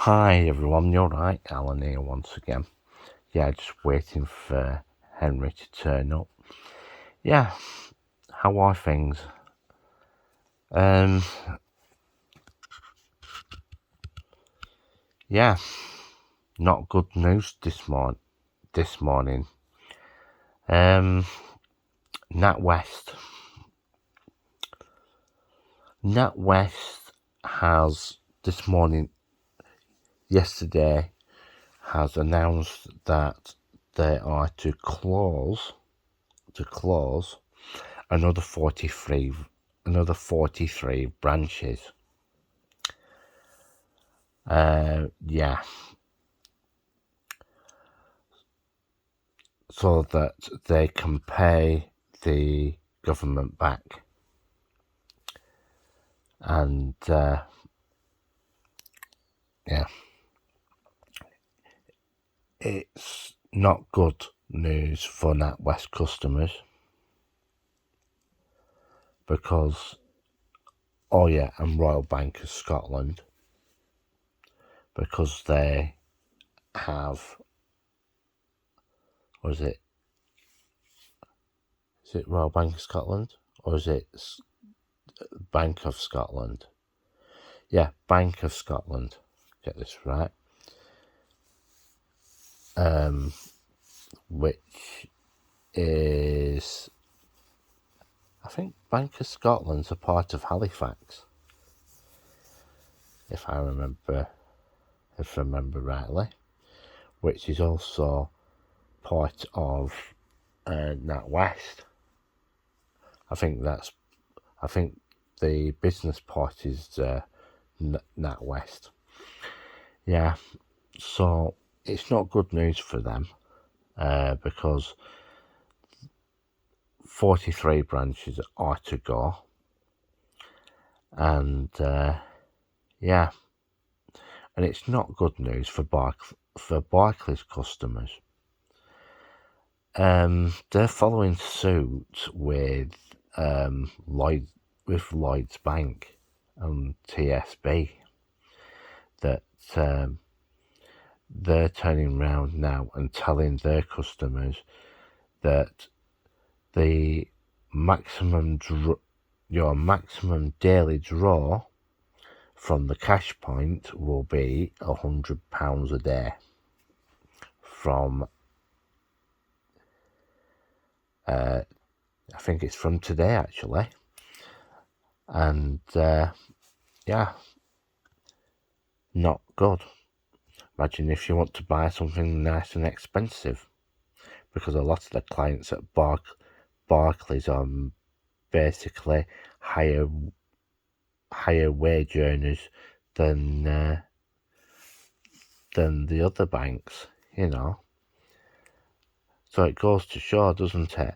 Hi everyone, you're right, Alan here once again. Yeah, just waiting for Henry to turn up. Yeah, how are things? Yeah, not good news this morning. NatWest. NatWest has yesterday, has announced that they are to close another 43 branches. Yeah, so that they can pay the government back. And yeah, it's not good news for NatWest customers because, and Royal Bank of Scotland, because they have, or is it Royal Bank of Scotland or is it Bank of Scotland? Yeah, Bank of Scotland. Get this right. Which is, I think Bank of Scotland's a part of Halifax, if I remember rightly, which is also part of NatWest. I think the business part is NatWest. Yeah, so it's not good news for them because 43 branches are to go, and yeah, and it's not good news for Barclays customers. They're following suit with Lloyds Bank and TSB that they're turning around now and telling their customers that the your maximum daily draw from the cash point will be £100 a day from I think it's from today actually, and yeah, not good. Imagine if you want to buy something nice and expensive, because a lot of the clients at Barclays are basically higher wage earners than the other banks, you know. So it goes to show, doesn't it,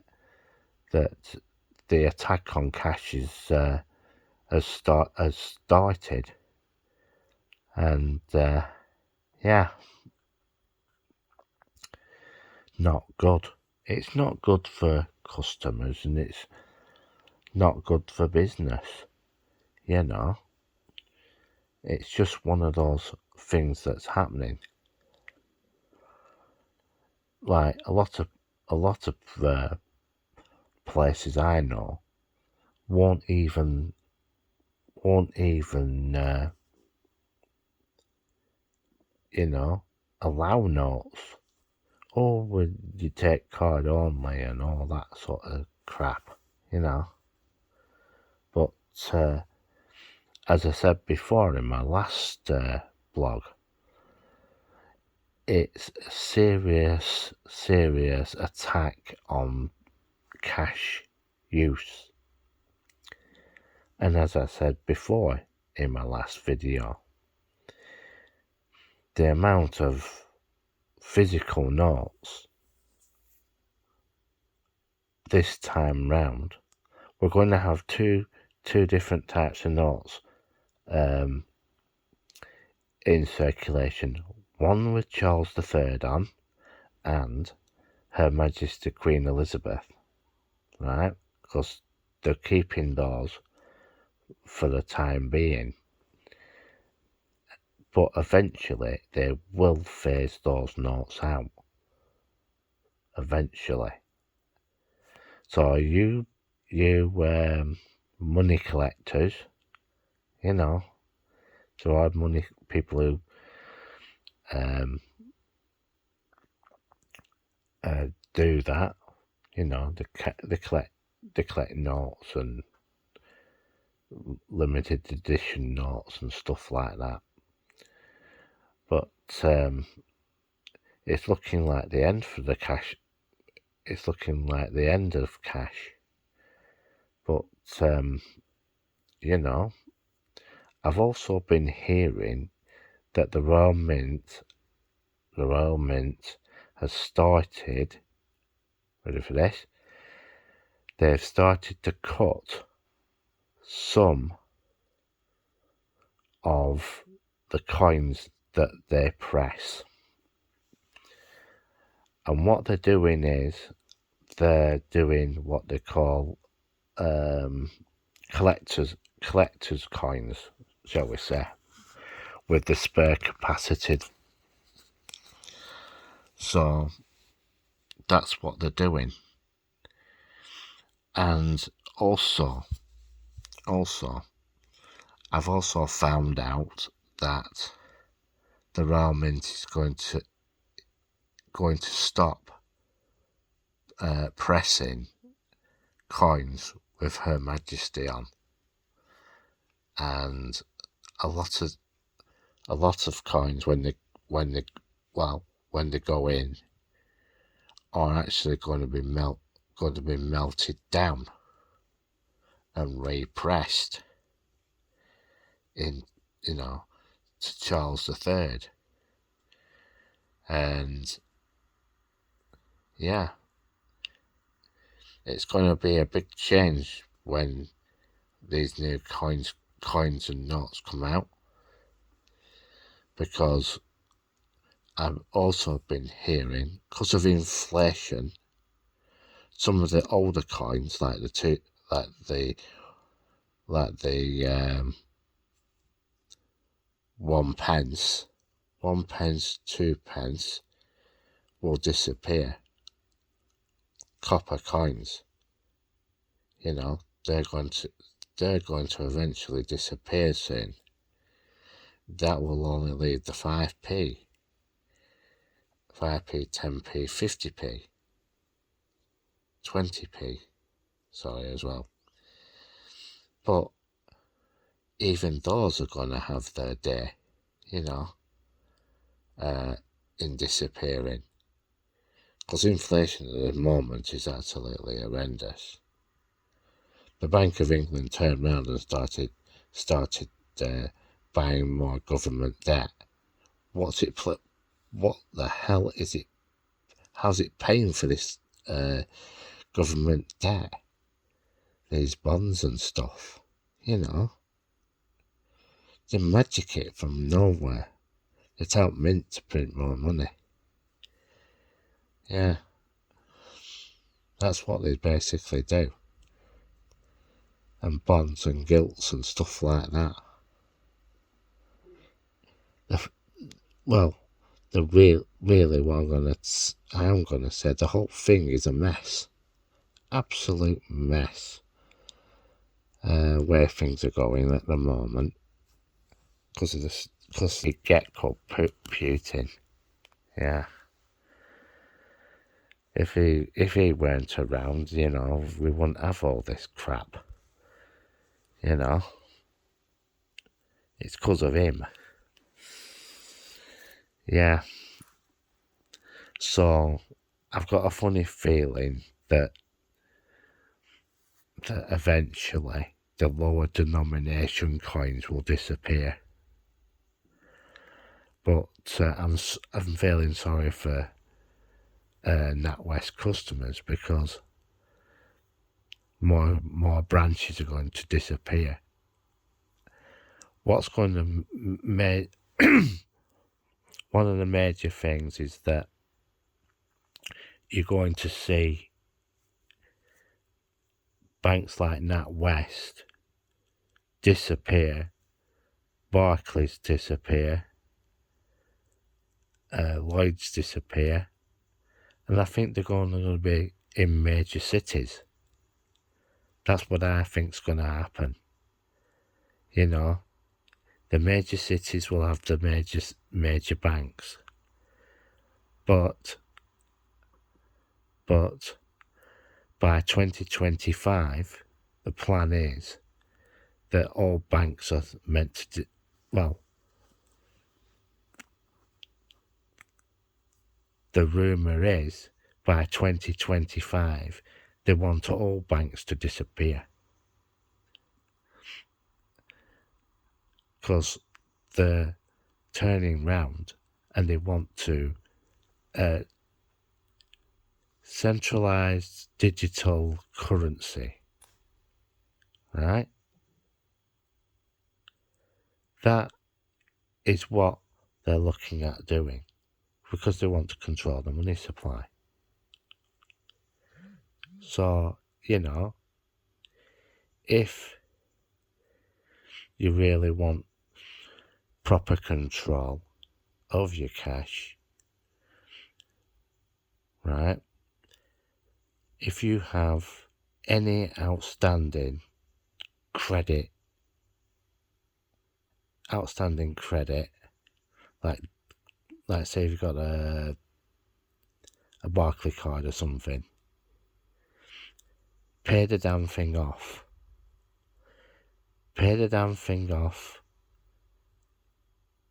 that the attack on cash has started, and yeah, not good. It's not good for customers, and it's not good for business, you know. It's just one of those things that's happening. Like a lot of places I know won't even you know, allow notes. Or would you take card only and all that sort of crap, you know. But as I said before in my last blog, it's a serious attack on cash use. And as I said before in my last video, the amount of physical notes this time round, we're going to have two different types of notes in circulation. One with Charles III on and Her Majesty Queen Elizabeth, right? Because they're keeping those for the time being. but eventually they will phase those notes out. Eventually. So you money collectors, so our money people who do that, they collect notes and limited edition notes and stuff like that. But it's looking like the end for the cash. It's looking like the end of cash. But I've also been hearing that the Royal Mint has started. Ready for this? They've started to cut some of the coins that they press. And what they're doing is they're doing what they call collector's coins, shall we say, with the spare capacity. So that's what they're doing. And also, I've also found out that the Royal Mint is going to stop pressing coins with Her Majesty on, and a lot of coins when they go in are actually going to be melted down and repressed in to Charles III. And yeah, it's going to be a big change when these new coins and notes come out, because I've also been hearing, because of inflation, some of the older coins, like the 1 pence, 2 pence will disappear. Copper coins, they're going to eventually disappear soon. That will only leave the 5p, 10p, 50p, 20p, as well. But even those are going to have their day, in disappearing. Because inflation at the moment is absolutely horrendous. The Bank of England turned around and started buying more government debt. What the hell is it? How's it paying for this government debt? These bonds and stuff, They magic it from nowhere. They tell Mint to print more money. Yeah, that's what they basically do. And bonds and gilts and stuff like that. Really what I'm gonna say, the whole thing is a mess. Absolute mess. Where things are going at the moment. Because you get called Putin. Yeah. If he weren't around, we wouldn't have all this crap. It's because of him. Yeah. So I've got a funny feeling that eventually the lower denomination coins will disappear. But I'm feeling sorry for NatWest customers, because more branches are going to disappear. What's going to one of the major things is that you're going to see banks like NatWest disappear, Barclays disappear, Lloyd's disappear, and I think they're going to be in major cities. That's what I think's going to happen. You know, the major cities will have the major banks, but by 2025, the plan is that all banks are meant to the rumour is by 2025 they want all banks to disappear because they're turning round and they want to centralised digital currency, right? That is what they're looking at doing because they want to control the money supply. So, you know, if you really want proper control of your cash, right? If you have any outstanding credit, like say if you've got a Barclay card or something, pay the damn thing off. Pay the damn thing off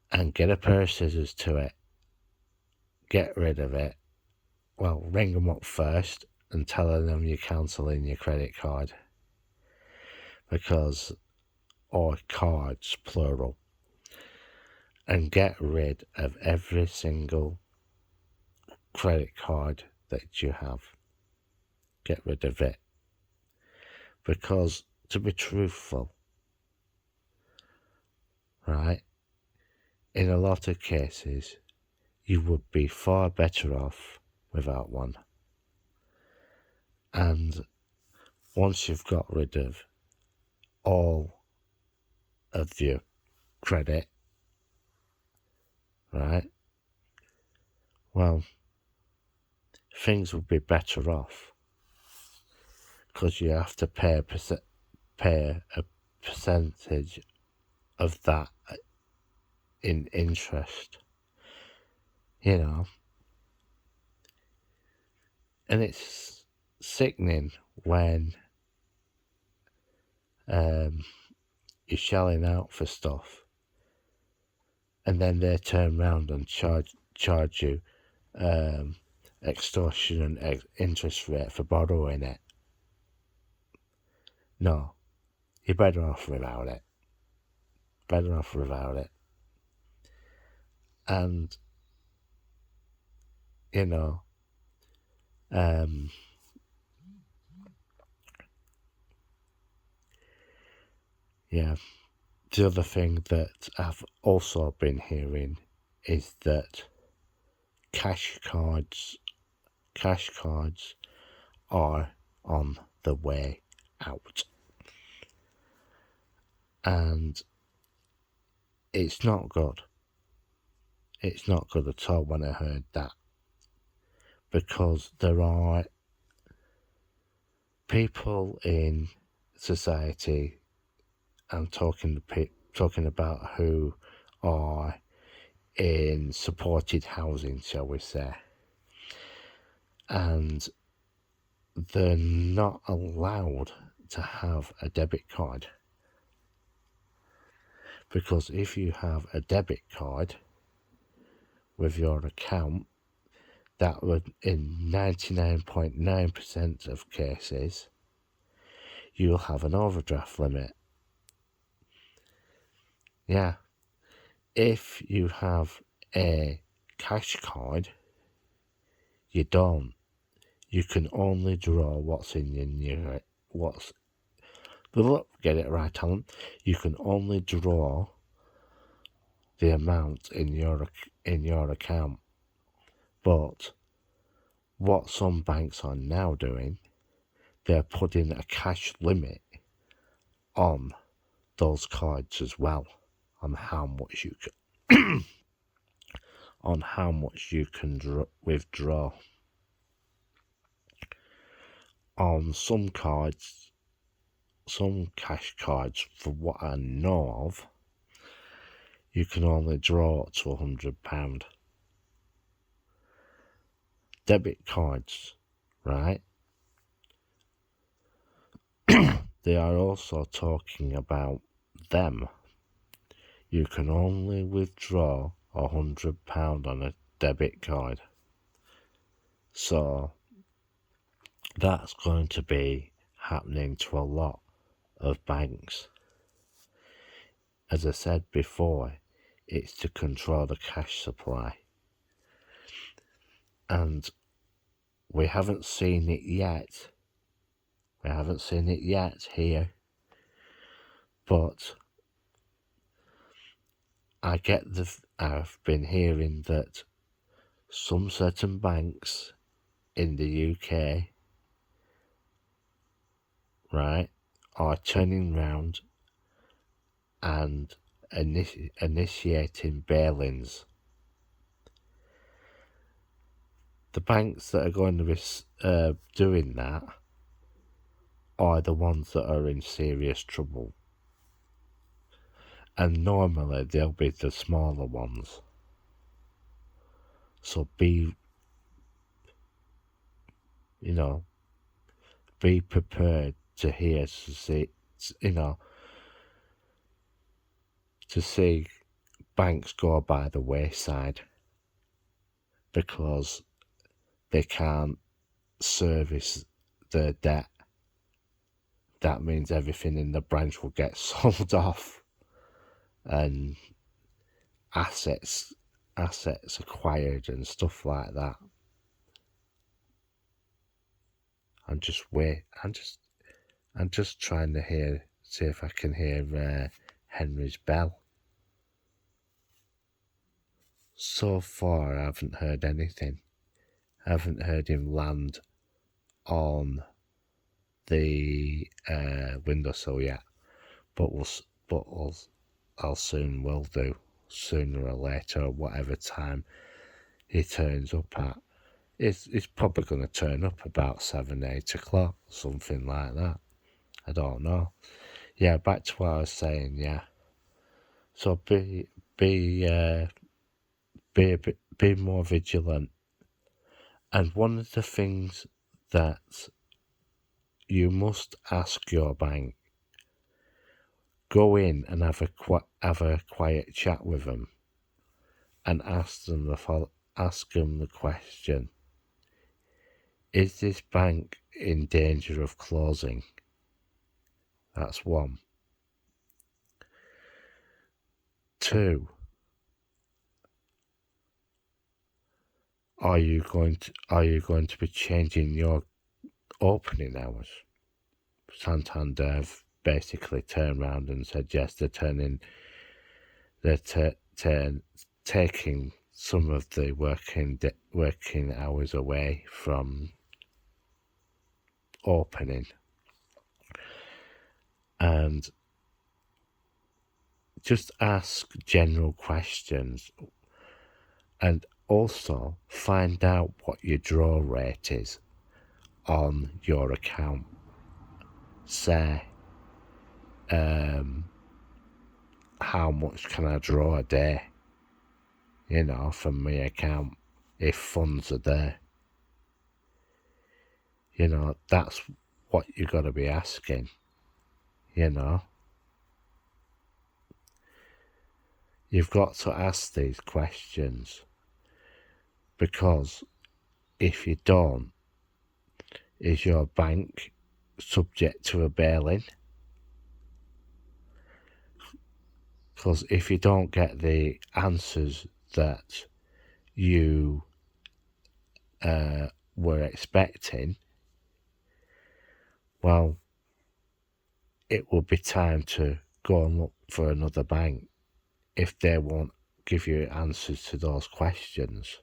and get a pair of scissors to it. Get rid of it. Well, ring them up first and tell them you're cancelling your credit card. Or cards, plural. And get rid of every single credit card that you have. Get rid of it. Because, to be truthful, right, in a lot of cases, you would be far better off without one. And once you've got rid of all of your credit, right, well, things would be better off because you have to pay a percentage of that in interest, you know. And it's sickening when you're shelling out for stuff and then they turn around and charge you extortionate interest rate for borrowing it. No, you're better off without it. And, you know, yeah, the other thing that I've also been hearing is that cash cards are on the way out. And it's not good. It's not good at all when I heard that. Because there are people in society, I'm talking about who are in supported housing, shall we say, and they're not allowed to have a debit card. Because if you have a debit card with your account, that would, in 99.9% of cases, you'll have an overdraft limit. Yeah. If you have a cash card, you don't. You can only draw what's in your get it right, Alan. You can only draw the amount in your account. But what some banks are now doing, they're putting a cash limit on those cards as well, on how much you can on how much you can withdraw. On some cards, some cash cards, for what I know of, you can only draw up to £100. Debit cards, right? They are also talking about them. You can only withdraw £100 on a debit card. So that's going to be happening to a lot of banks. As I said before, it's to control the cash supply. And we haven't seen it yet. We haven't seen it yet here. But I've been hearing that some certain banks in the UK, right, are turning round and initiating bail-ins. The banks that are going to be doing that are the ones that are in serious trouble. And normally they'll be the smaller ones. So be prepared to hear, to see banks go by the wayside because they can't service their debt. That means everything in the branch will get sold off and assets acquired and stuff like that. I'm just trying to see if I can hear Henry's bell. So far I haven't heard anything. I haven't heard him land on the windowsill yet, but I'll soon will do, sooner or later, whatever time he turns up at. It's probably going to turn up about 7, 8 o'clock, something like that. I don't know. Yeah, back to what I was saying. Yeah. So be more vigilant. And one of the things that you must ask your bank, go in and have a quiet chat with them, and ask them the question: is this bank in danger of closing? That's one. 2, are you going to be changing your opening hours? Santander have basically turned around and said yes, they're taking some of the working hours away from opening. And just ask general questions, and also find out what your draw rate is on your account. Say, how much can I draw a day, from my account, if funds are there? That's what you got to be asking. You've got to ask these questions, because if you don't, is your bank subject to a bail-in? Because if you don't get the answers that you were expecting, well, it will be time to go and look for another bank if they won't give you answers to those questions.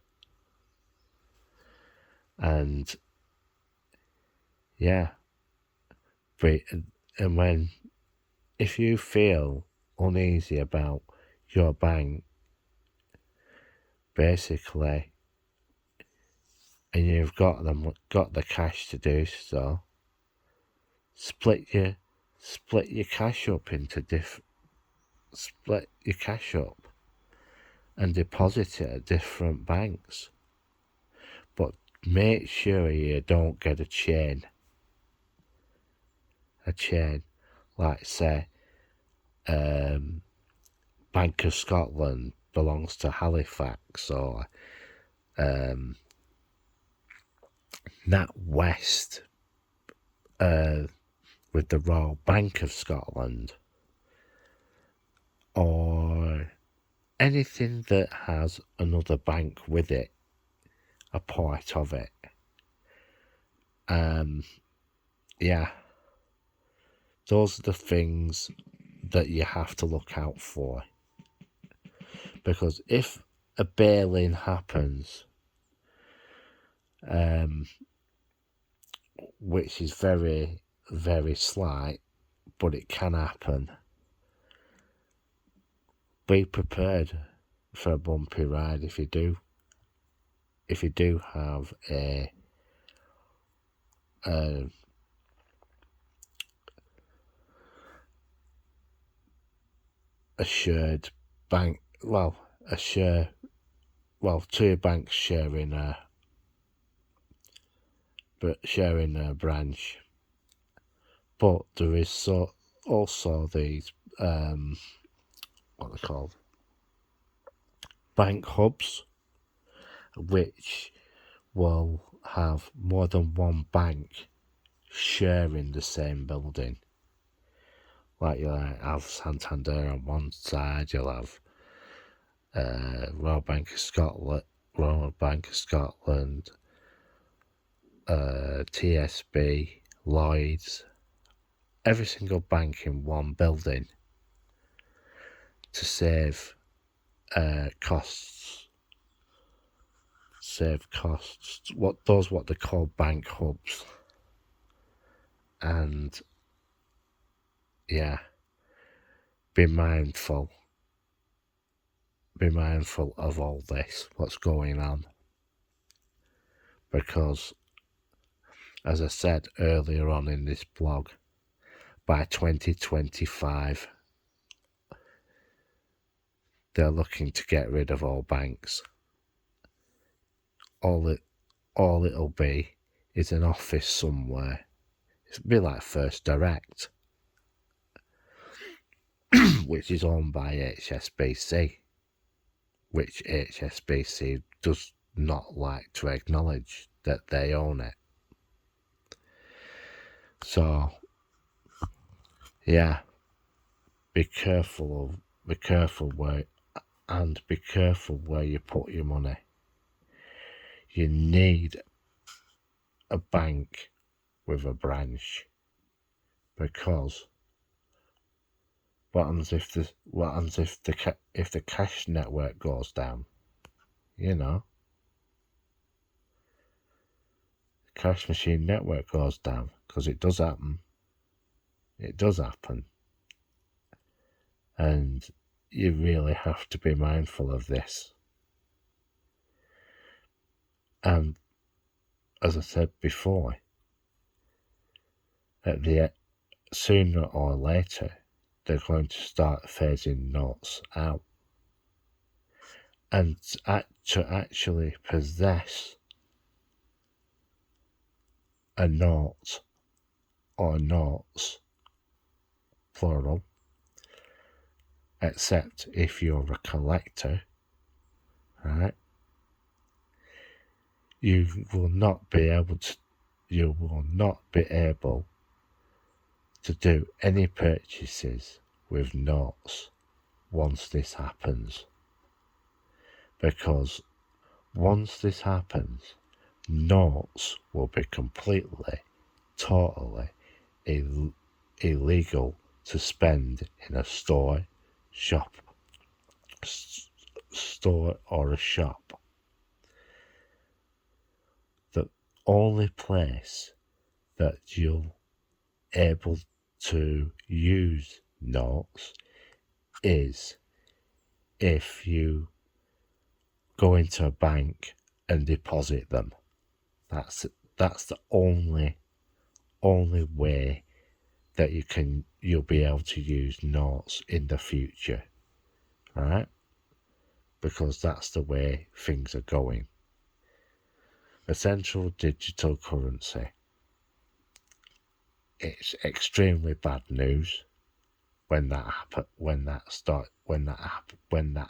And yeah, if you feel uneasy about your bank, basically, and you've got the cash to do so, split your cash up split your cash up and deposit it at different banks. But make sure you don't get a chain, like say, Bank of Scotland belongs to Halifax, or NatWest with the Royal Bank of Scotland, or anything that has another bank with it, a part of it. Yeah, those are the things that you have to look out for, because if a bail-in happens, which is very, very slight, but it can happen, be prepared for a bumpy ride if you do have a shared bank, two banks sharing a branch, but there is also these what they're called, bank hubs, which will have more than one bank sharing the same building. Like you'll have Santander on one side, you'll have Royal Bank of Scotland, TSB, Lloyds, every single bank in one building to save costs. What they call bank hubs. And yeah, be mindful of all this, what's going on, because as I said earlier on in this blog, by 2025 they're looking to get rid of all banks. All it'll be is an office somewhere. It'll be like First Direct, which is owned by HSBC, which HSBC does not like to acknowledge that they own it. So yeah, be careful where you put your money. You need a bank with a branch, because what happens if the cash network goes down? The cash machine network goes down, because it does happen. And you really have to be mindful of this. And as I said before, sooner or later they're going to start phasing notes out. And to actually possess a note, or notes, plural, except if you're a collector, right? You will not be able to do any purchases with notes once this happens. Because once this happens, notes will be totally illegal to spend in a store or a shop. The only place that you'll able to use notes is if you go into a bank and deposit them. That's the only way that you'll be able to use notes in the future, right? Because that's the way things are going. Essential digital currency. It's extremely bad news when that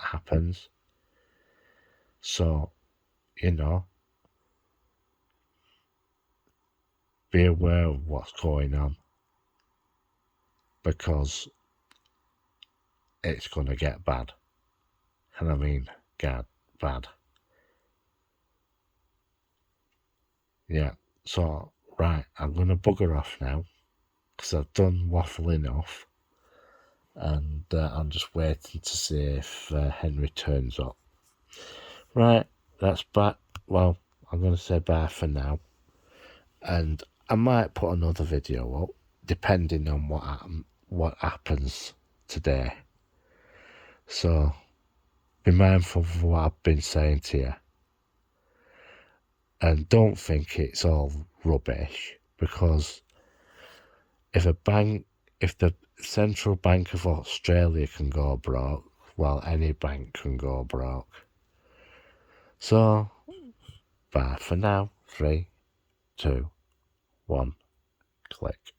happens. So, be aware of what's going on, because it's going to get bad. And I mean, get bad. Yeah, so, right, I'm going to bugger off now, because I've done waffling off, and I'm just waiting to see if Henry turns up. Right, that's bye. Well, I'm going to say bye for now, and I might put another video up, depending on what happens today. So, be mindful of what I've been saying to you. And don't think it's all rubbish, because if the Central Bank of Australia can go broke, well, any bank can go broke. So, bye for now. 3, 2, 1, click.